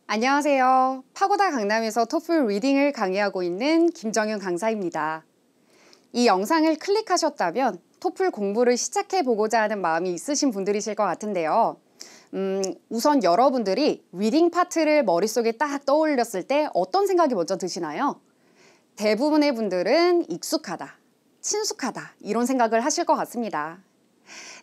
안녕하세요. 파고다 강남에서 토플 리딩을 강의하고 있는 김정윤 강사입니다. 이 영상을 클릭하셨다면 토플 공부를 시작해 보고자 하는 마음이 있으신 분들이실 것 같은데요. 우선 여러분들이 리딩 파트를 머릿속에 딱 떠올렸을 때 어떤 생각이 먼저 드시나요? 대부분의 분들은 익숙하다, 친숙하다 이런 생각을 하실 것 같습니다.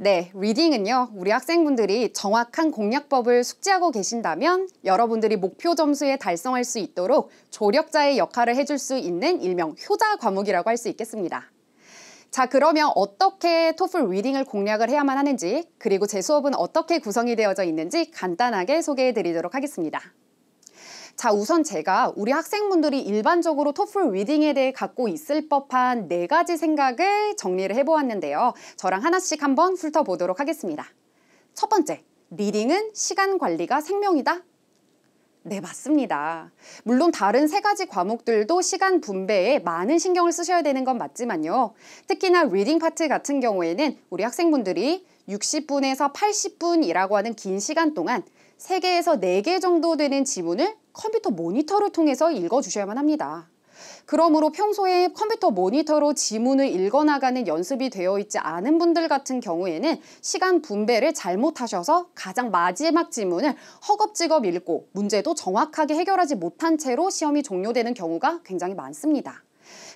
네, 리딩은요, 우리 학생분들이 정확한 공략법을 숙지하고 계신다면 여러분들이 목표 점수에 달성할 수 있도록 조력자의 역할을 해줄 수 있는 일명 효자 과목이라고 할 수 있겠습니다. 자, 그러면 어떻게 토플 리딩을 공략을 해야만 하는지, 그리고 제 수업은 어떻게 구성이 되어져 있는지 간단하게 소개해 드리도록 하겠습니다. 자, 우선 제가 우리 학생분들이 일반적으로 토플 리딩에 대해 갖고 있을 법한 4가지 생각을 정리를 해보았는데요. 저랑 하나씩 한번 훑어보도록 하겠습니다. 첫 번째, 리딩은 시간 관리가 생명이다? 네, 맞습니다. 물론 다른 3가지 과목들도 시간 분배에 많은 신경을 쓰셔야 되는 건 맞지만요. 특히나 리딩 파트 같은 경우에는 우리 학생분들이 60분에서 80분이라고 하는 긴 시간 동안 3개에서 4개 정도 되는 지문을 컴퓨터 모니터를 통해서 읽어주셔야만 합니다. 그러므로 평소에 컴퓨터 모니터로 지문을 읽어나가는 연습이 되어 있지 않은 분들 같은 경우에는 시간 분배를 잘못하셔서 가장 마지막 지문을 허겁지겁 읽고 문제도 정확하게 해결하지 못한 채로 시험이 종료되는 경우가 굉장히 많습니다.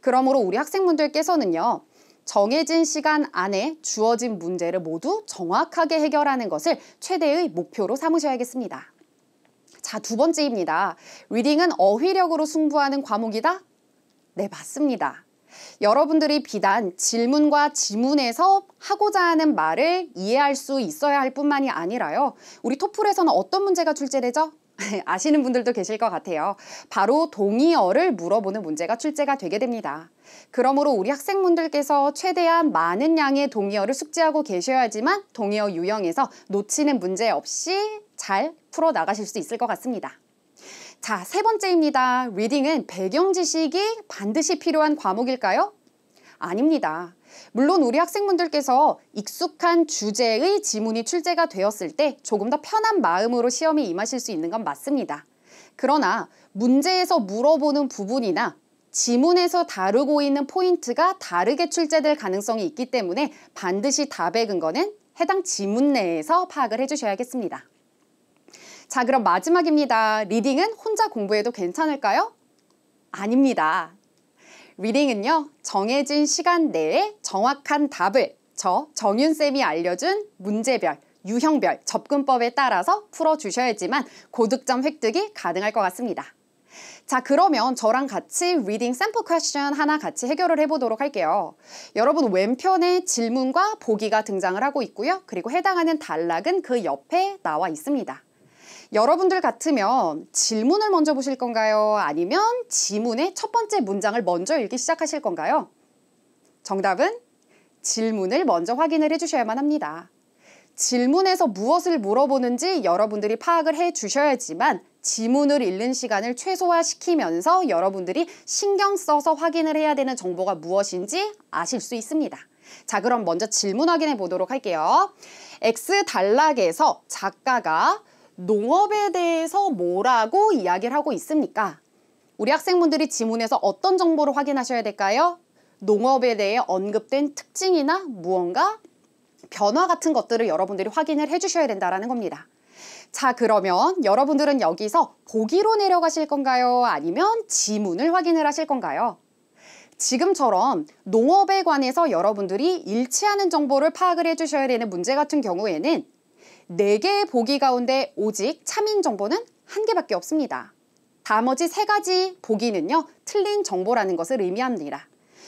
그러므로 우리 학생분들께서는요, 정해진 시간 안에 주어진 문제를 모두 정확하게 해결하는 것을 최대의 목표로 삼으셔야겠습니다. 자, 2번째입니다. 리딩은 어휘력으로 승부하는 과목이다? 네, 맞습니다. 여러분들이 비단 질문과 지문에서 하고자 하는 말을 이해할 수 있어야 할 뿐만이 아니라요. 우리 토플에서는 어떤 문제가 출제되죠? 아시는 분들도 계실 것 같아요. 바로 동의어를 물어보는 문제가 출제가 되게 됩니다. 그러므로 우리 학생분들께서 최대한 많은 양의 동의어를 숙지하고 계셔야지만 동의어 유형에서 놓치는 문제 없이 잘 풀어나가실 수 있을 것 같습니다. 자, 3번째입니다. 리딩은 배경 지식이 반드시 필요한 과목일까요? 아닙니다. 물론 우리 학생분들께서 익숙한 주제의 지문이 출제가 되었을 때 조금 더 편한 마음으로 시험에 임하실 수 있는 건 맞습니다. 그러나 문제에서 물어보는 부분이나 지문에서 다루고 있는 포인트가 다르게 출제될 가능성이 있기 때문에 반드시 답의 근거는 해당 지문 내에서 파악을 해주셔야겠습니다. 자, 그럼 마지막입니다. 리딩은 혼자 공부해도 괜찮을까요? 아닙니다. 리딩은요, 정해진 시간 내에 정확한 답을 정윤쌤이 알려준 문제별, 유형별, 접근법에 따라서 풀어주셔야지만 고득점 획득이 가능할 것 같습니다. 자, 그러면 저랑 같이 리딩 샘플 퀘스천 하나 같이 해결을 해보도록 할게요. 여러분, 왼편에 질문과 보기가 등장을 하고 있고요. 그리고 해당하는 단락은 그 옆에 나와 있습니다. 여러분들 같으면 질문을 먼저 보실 건가요? 아니면 지문의 첫 번째 문장을 먼저 읽기 시작하실 건가요? 정답은 질문을 먼저 확인을 해주셔야만 합니다. 질문에서 무엇을 물어보는지 여러분들이 파악을 해주셔야지만 지문을 읽는 시간을 최소화시키면서 여러분들이 신경 써서 확인을 해야 되는 정보가 무엇인지 아실 수 있습니다. 자, 그럼 먼저 질문 확인해 보도록 할게요. X 단락에서 작가가 농업에 대해서 뭐라고 이야기를 하고 있습니까? 우리 학생분들이 지문에서 어떤 정보를 확인하셔야 될까요? 농업에 대해 언급된 특징이나 무언가 변화 같은 것들을 여러분들이 확인을 해주셔야 된다는 겁니다. 자, 그러면 여러분들은 여기서 보기로 내려가실 건가요? 아니면 지문을 확인을 하실 건가요? 지금처럼 농업에 관해서 여러분들이 일치하는 정보를 파악을 해주셔야 되는 문제 같은 경우에는 4개의 보기 가운데 오직 참인 정보는 1개밖에 없습니다. 나머지 3가지 보기는요, 틀린 정보라는 것을 의미합니다.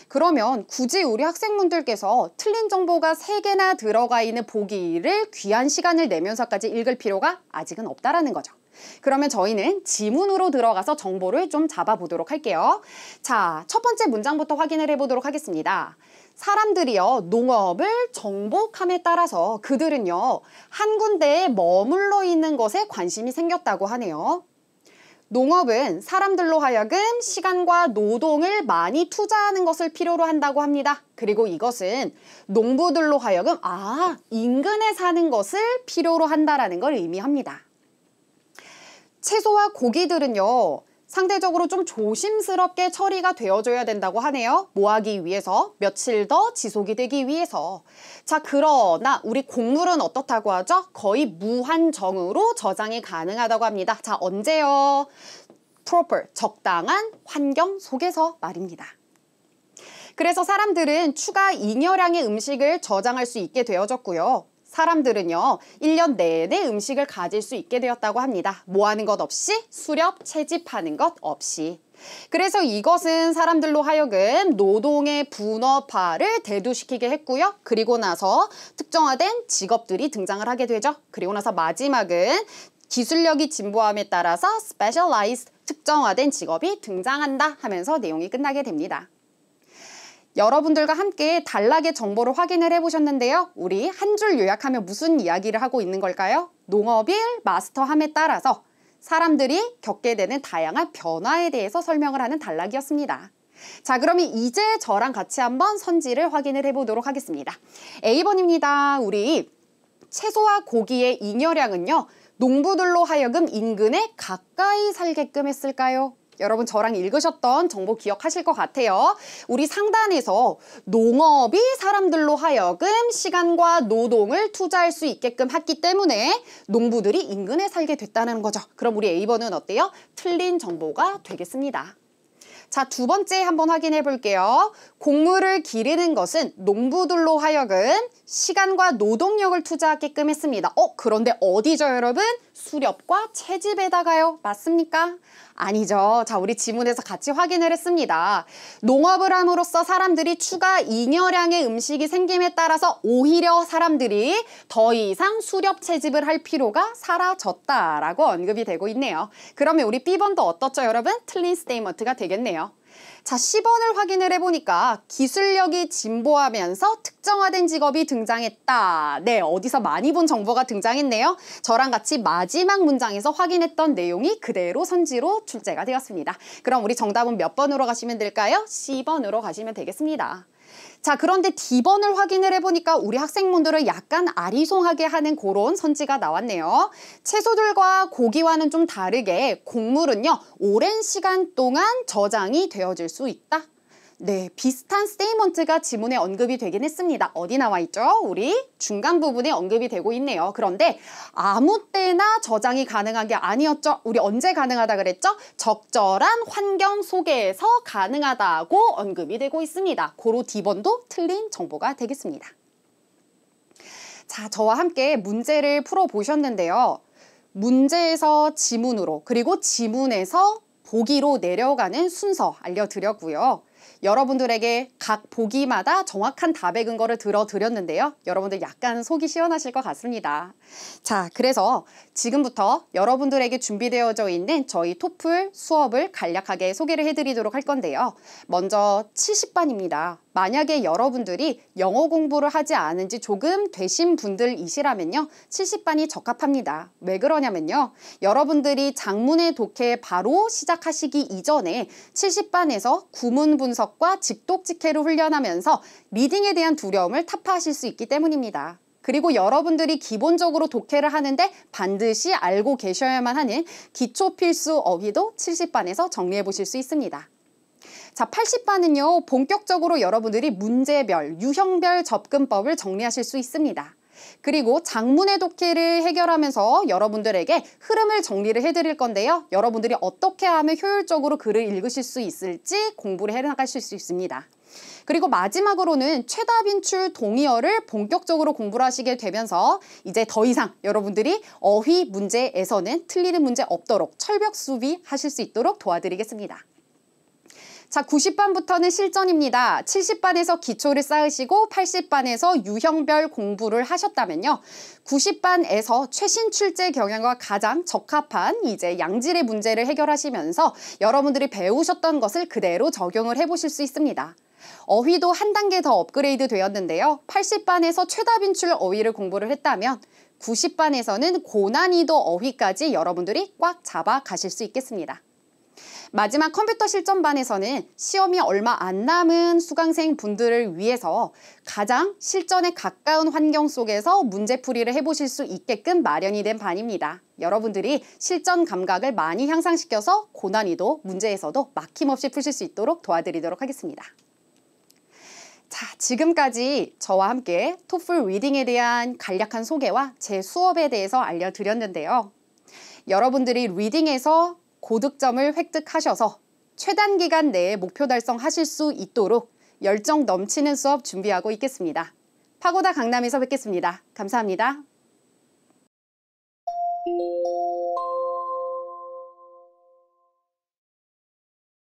그러면 굳이 우리 학생분들께서 틀린 정보가 3개나 들어가 있는 보기를 귀한 시간을 내면서까지 읽을 필요가 아직은 없다라는 거죠. 그러면 저희는 지문으로 들어가서 정보를 좀 잡아보도록 할게요. 자, 첫 번째 문장부터 확인을 해보도록 하겠습니다. 사람들이요, 농업을 정복함에 따라서 그들은요, 한 군데에 머물러 있는 것에 관심이 생겼다고 하네요. 농업은 사람들로 하여금 시간과 노동을 많이 투자하는 것을 필요로 한다고 합니다. 그리고 이것은 농부들로 하여금 인근에 사는 것을 필요로 한다라는 걸 의미합니다. 채소와 고기들은요, 상대적으로 좀 조심스럽게 처리가 되어줘야 된다고 하네요. 뭐 하기 위해서? 며칠 더 지속이 되기 위해서. 자, 그러나 우리 곡물은 어떻다고 하죠? 거의 무한정으로 저장이 가능하다고 합니다. 자, 언제요? proper, 적당한 환경 속에서 말입니다. 그래서 사람들은 추가 잉여량의 음식을 저장할 수 있게 되어졌고요. 사람들은요, 1년 내내 음식을 가질 수 있게 되었다고 합니다. 뭐 하는 것 없이? 수렵, 채집하는 것 없이. 그래서 이것은 사람들로 하여금 노동의 분업화를 대두시키게 했고요. 그리고 나서 특정화된 직업들이 등장을 하게 되죠. 그리고 나서 마지막은 기술력이 진보함에 따라서 specialized, 특정화된 직업이 등장한다 하면서 내용이 끝나게 됩니다. 여러분들과 함께 단락의 정보를 확인을 해보셨는데요. 우리 한 줄 요약하면 무슨 이야기를 하고 있는 걸까요? 농업을 마스터함에 따라서 사람들이 겪게 되는 다양한 변화에 대해서 설명을 하는 단락이었습니다. 자, 그러면 이제 저랑 같이 한번 선지를 확인을 해보도록 하겠습니다. A번입니다. 우리 채소와 고기의 잉여량은요, 농부들로 하여금 인근에 가까이 살게끔 했을까요? 여러분 저랑 읽으셨던 정보 기억하실 것 같아요. 우리 상단에서 농업이 사람들로 하여금 시간과 노동을 투자할 수 있게끔 했기 때문에 농부들이 인근에 살게 됐다는 거죠. 그럼 우리 A번은 어때요? 틀린 정보가 되겠습니다. 자, 두 번째 한번 확인해 볼게요. 곡물을 기르는 것은 농부들로 하여금 시간과 노동력을 투자하게끔 했습니다. 그런데 어디죠, 여러분? 수렵과 채집에다가요. 맞습니까? 아니죠. 자, 우리 지문에서 같이 확인을 했습니다. 농업을 함으로써 사람들이 추가 잉여량의 음식이 생김에 따라서 오히려 사람들이 더 이상 수렵 채집을 할 필요가 사라졌다라고 언급이 되고 있네요. 그러면 우리 B번도 어떻죠, 여러분? 틀린 스테이먼트가 되겠네요. 자, 10번을 확인을 해보니까 기술력이 진보하면서 특정화된 직업이 등장했다. 네, 어디서 많이 본 정보가 등장했네요. 저랑 같이 마지막 문장에서 확인했던 내용이 그대로 선지로 출제가 되었습니다. 그럼 우리 정답은 몇 번으로 가시면 될까요? C번으로 가시면 되겠습니다. 자, 그런데 D번을 확인을 해보니까 우리 학생분들을 약간 아리송하게 하는 그런 선지가 나왔네요. 채소들과 고기와는 좀 다르게 곡물은요, 오랜 시간 동안 저장이 되어질 수 있다. 네, 비슷한 스테이먼트가 지문에 언급이 되긴 했습니다. 어디 나와 있죠? 우리 중간 부분에 언급이 되고 있네요. 그런데 아무 때나 저장이 가능한 게 아니었죠. 우리 언제 가능하다 그랬죠? 적절한 환경 속에서 가능하다고 언급이 되고 있습니다. 고로 D번도 틀린 정보가 되겠습니다. 자, 저와 함께 문제를 풀어보셨는데요. 문제에서 지문으로, 그리고 지문에서 보기로 내려가는 순서 알려드렸고요. 여러분들에게 각 보기마다 정확한 답의 근거를 들어드렸는데요. 여러분들 약간 속이 시원하실 것 같습니다. 자, 그래서 지금부터 여러분들에게 준비되어져 있는 저희 토플 수업을 간략하게 소개를 해드리도록 할 건데요. 먼저 70반입니다. 만약에 여러분들이 영어 공부를 하지 않은 지 조금 되신 분들이시라면요, 70반이 적합합니다. 왜 그러냐면요, 여러분들이 장문의 독해 바로 시작하시기 이전에 70반에서 구문 분석과 직독직해를 훈련하면서 리딩에 대한 두려움을 타파하실 수 있기 때문입니다. 그리고 여러분들이 기본적으로 독해를 하는데 반드시 알고 계셔야만 하는 기초 필수 어휘도 70반에서 정리해 보실 수 있습니다. 자, 80반은요, 본격적으로 여러분들이 문제별, 유형별 접근법을 정리하실 수 있습니다. 그리고 장문의 독해를 해결하면서 여러분들에게 흐름을 정리를 해드릴 건데요. 여러분들이 어떻게 하면 효율적으로 글을 읽으실 수 있을지 공부를 해나가실 수 있습니다. 그리고 마지막으로는 최다 빈출 동의어를 본격적으로 공부를 하시게 되면서 이제 더 이상 여러분들이 어휘 문제에서는 틀리는 문제 없도록 철벽 수비하실 수 있도록 도와드리겠습니다. 자, 90반부터는 실전입니다. 70반에서 기초를 쌓으시고 80반에서 유형별 공부를 하셨다면요, 90반에서 최신 출제 경향과 가장 적합한 이제 양질의 문제를 해결하시면서 여러분들이 배우셨던 것을 그대로 적용을 해보실 수 있습니다. 어휘도 한 단계 더 업그레이드 되었는데요. 80반에서 최다 빈출 어휘를 공부를 했다면 90반에서는 고난이도 어휘까지 여러분들이 꽉 잡아 가실 수 있겠습니다. 마지막 컴퓨터 실전반에서는 시험이 얼마 안 남은 수강생 분들을 위해서 가장 실전에 가까운 환경 속에서 문제풀이를 해보실 수 있게끔 마련이 된 반입니다. 여러분들이 실전 감각을 많이 향상시켜서 고난이도 문제에서도 막힘없이 푸실 수 있도록 도와드리도록 하겠습니다. 자, 지금까지 저와 함께 토플 리딩에 대한 간략한 소개와 제 수업에 대해서 알려드렸는데요. 여러분들이 리딩에서 고득점을 획득하셔서 최단 기간 내에 목표 달성하실 수 있도록 열정 넘치는 수업 준비하고 있겠습니다. 파고다 강남에서 뵙겠습니다. 감사합니다.